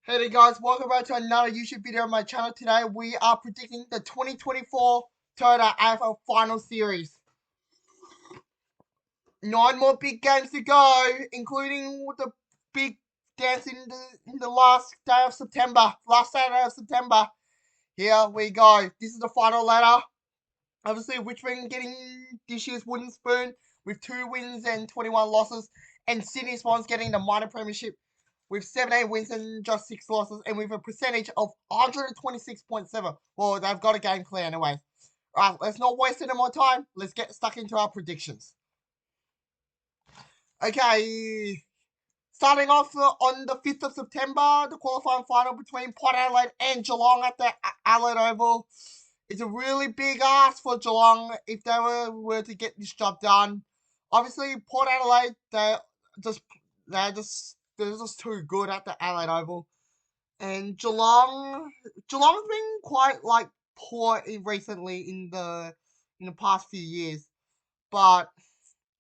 Hey there guys, welcome back to another YouTube video on my channel. Today we are predicting the 2024 Toyota AFL Finals Series. 9 more big games to go, including the big dance in the last day of September. Last Saturday of September. Here we go. This is the final ladder. Obviously, Richmond getting this year's wooden spoon with 2 wins and 21 losses. And Sydney Swans getting the minor premiership with 17 wins and just 6 losses, and with a percentage of 126.7. Well, they've got a game clear anyway. Alright, let's not waste any more time. Let's get stuck into our predictions. Okay, starting off on the 5th of September, the qualifying final between Port Adelaide and Geelong at the Adelaide Oval. It's a really big ask for Geelong if they were to get this job done. Obviously, Port Adelaide, they're just too good at the Adelaide Oval. And Geelong's been quite like poor recently in the past few years. But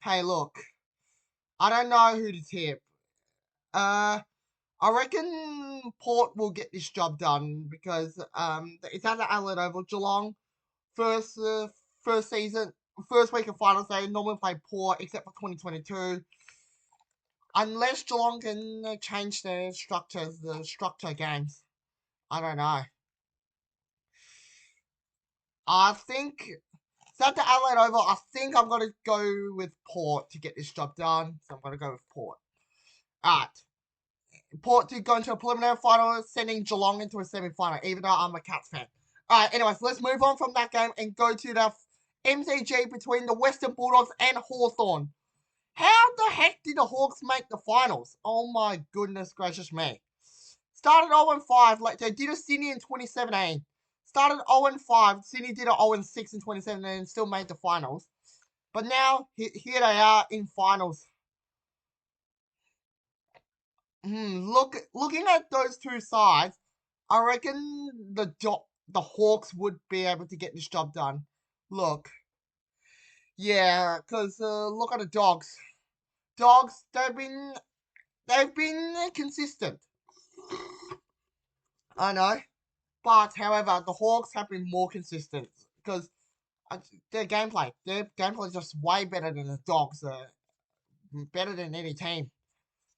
hey, look, I don't know who to tip. I reckon Port will get this job done because it's at the Adelaide Oval. Geelong first first week of finals they normally play Port except for 2022. Unless Geelong can change the structure games. I don't know. I think it's at the Adelaide Oval. I think I'm going to go with Port to get this job done. So I'm going to go with Port. Alright. Port to go into a preliminary final, sending Geelong into a semi-final, even though I'm a Cats fan. Alright, anyways, let's move on from that game and go to the MCG between the Western Bulldogs and Hawthorn. How the heck did the Hawks make the finals? Oh my goodness gracious me. Started 0-5, like they did a Sydney in 2017. Started 0-5, Sydney did a 0-6 in 2017 and still made the finals. But now, here they are in finals. Looking at those two sides, I reckon the Hawks would be able to get this job done. Look. Yeah, because look at the Dogs. Dogs, they've been consistent. I know. But, however, the Hawks have been more consistent because their gameplay is just way better than the Dogs. Better than any team.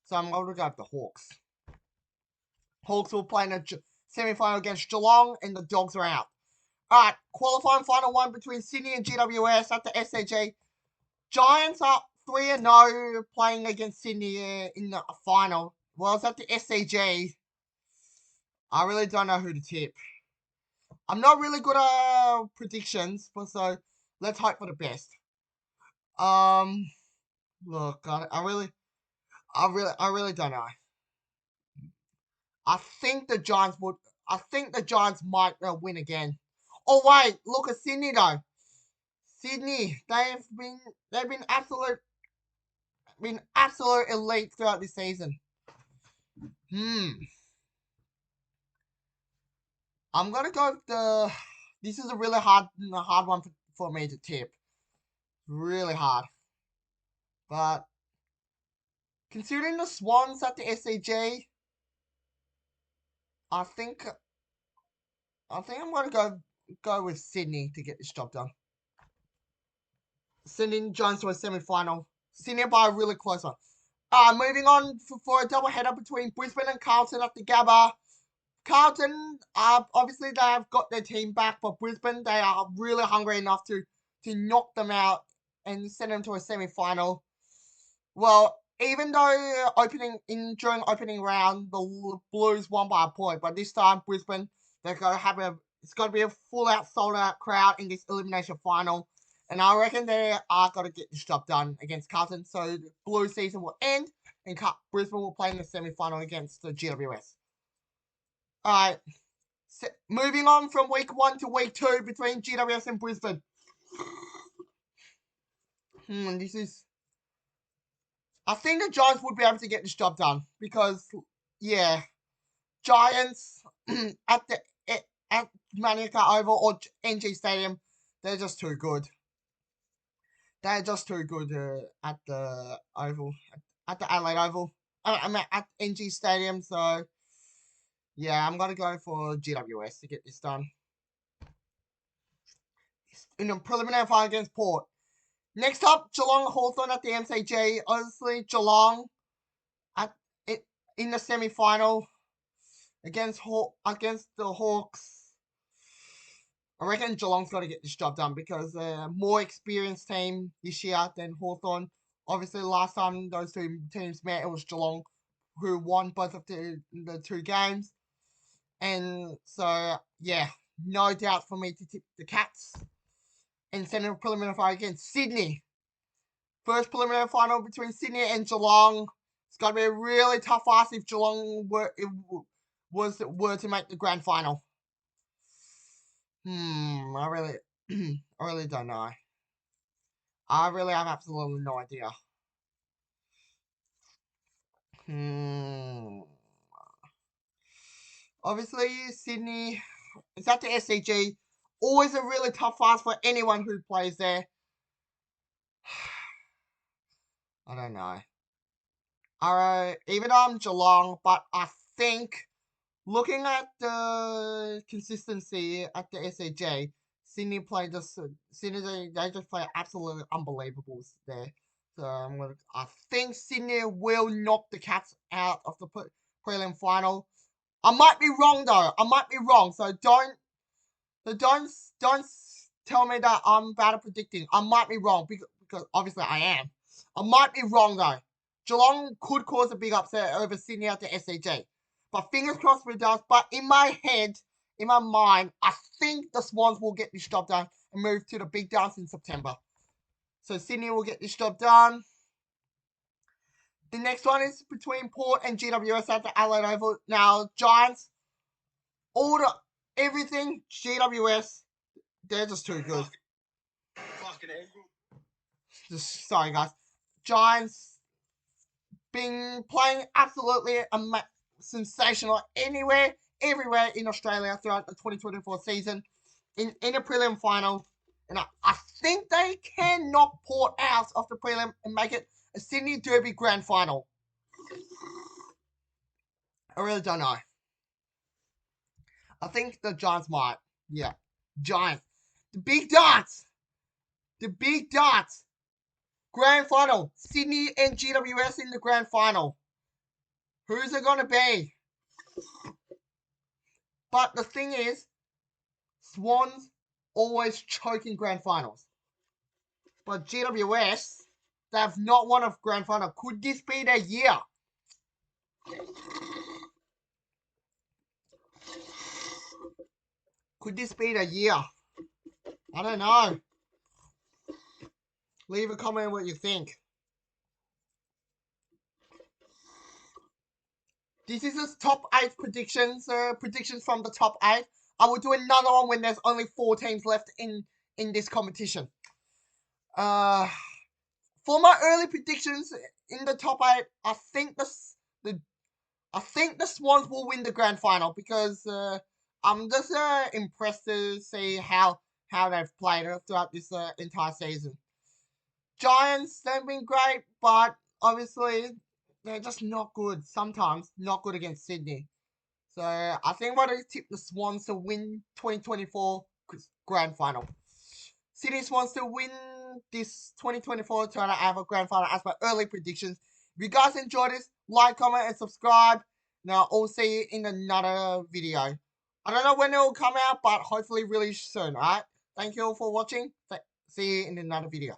So I'm going to go with the Hawks. Hawks will play in a semi-final against Geelong, and the Dogs are out. Alright, qualifying final one between Sydney and GWS at the SAG. Giants are 3-0 playing against Sydney in the final. Well, it's at the SAG. I really don't know who to tip. I'm not really good at predictions, but so let's hope for the best. Look, I really don't know. I think the Giants might win again. Oh wait, look at Sydney though. Sydney, they've been absolute elite throughout this season. I'm gonna go with the. This is a really hard one for me to tip. Really hard. But considering the Swans at the SAG, I think I'm gonna go with Sydney to get this job done. Sending Giants to a semi-final. Sydney by a really close one. Moving on for a double header between Brisbane and Carlton at the Gabba. Carlton, obviously they have got their team back, but Brisbane, they are really hungry enough to knock them out and send them to a semi-final. Well, even though during opening round, the Blues won by a point, but this time Brisbane, they're gonna have it's gonna be a full out, sold out crowd in this elimination final. And I reckon they are going to get this job done against Carlton. So the Blues season will end and Brisbane will play in the semi-final against the GWS. Alright. Moving on from week 1 to week 2 between GWS and Brisbane. This is... I think the Giants would be able to get this job done. Because, yeah. Giants at Manuka Oval or NG Stadium, they're just too good. They're just too good at the Oval, at the Adelaide Oval. I mean, at NG Stadium, so Yeah, I'm gonna go for GWS to get this done. In the preliminary final against Port. Next up, Geelong Hawthorn at the MCG. Obviously, Geelong at it in the semi-final against the Hawks. I reckon Geelong's got to get this job done because they're a more experienced team this year than Hawthorn. Obviously, last time those two teams met, it was Geelong who won both of the two games. And so, yeah, no doubt for me to tip the Cats and send a preliminary final against Sydney. First preliminary final between Sydney and Geelong. It's got to be a really tough ask if Geelong were to make the grand final. I really, I really don't know. I really have absolutely no idea. Obviously, Sydney, it's at the SCG. Always a really tough ask for anyone who plays there. I don't know. Alright, even though I'm Geelong, but I think looking at the consistency at the SCG, Sydney they just play absolutely unbelievable there. So I think Sydney will knock the Cats out of the prelim final. I might be wrong though. I might be wrong. So don't tell me that I'm bad at predicting. I might be wrong because obviously I am. I might be wrong though. Geelong could cause a big upset over Sydney at the SCG. But fingers crossed it does. But in my head, in my mind, I think the Swans will get this job done and move to the big dance in September. So Sydney will get this job done. The next one is between Port and GWS at the Adelaide Oval. Now, Giants, everything, GWS, they're just too good. Sorry, guys. Giants been playing absolutely sensational everywhere in Australia throughout the 2024 season in a prelim final. And I think they can knock Port out of the prelim and make it a Sydney Derby grand final. I really don't know. I think the Giants might. Yeah. Giants. The big dance. The big dance. Grand final. Sydney and GWS in the grand final. Who's it going to be? But the thing is, Swans always choke in grand finals. But GWS, they have not won a grand final. Could this be their year? Could this be the year? I don't know. Leave a comment what you think. This is just top 8 predictions. Predictions from the top 8. I will do another one when there's only 4 teams left in this competition. For my early predictions in the top 8, I think the Swans will win the grand final because I'm just impressed to see how they've played throughout this entire season. Giants, they've been great, but obviously they're just not good. Sometimes not good against Sydney. So I think I'm going to tip the Swans to win 2024 grand final. Sydney Swans to win this 2024 Toronto AFL grand final as my early predictions. If you guys enjoyed this, like, comment, and subscribe. Now I'll see you in another video. I don't know when it will come out, but hopefully really soon. Alright? Thank you all for watching. See you in another video.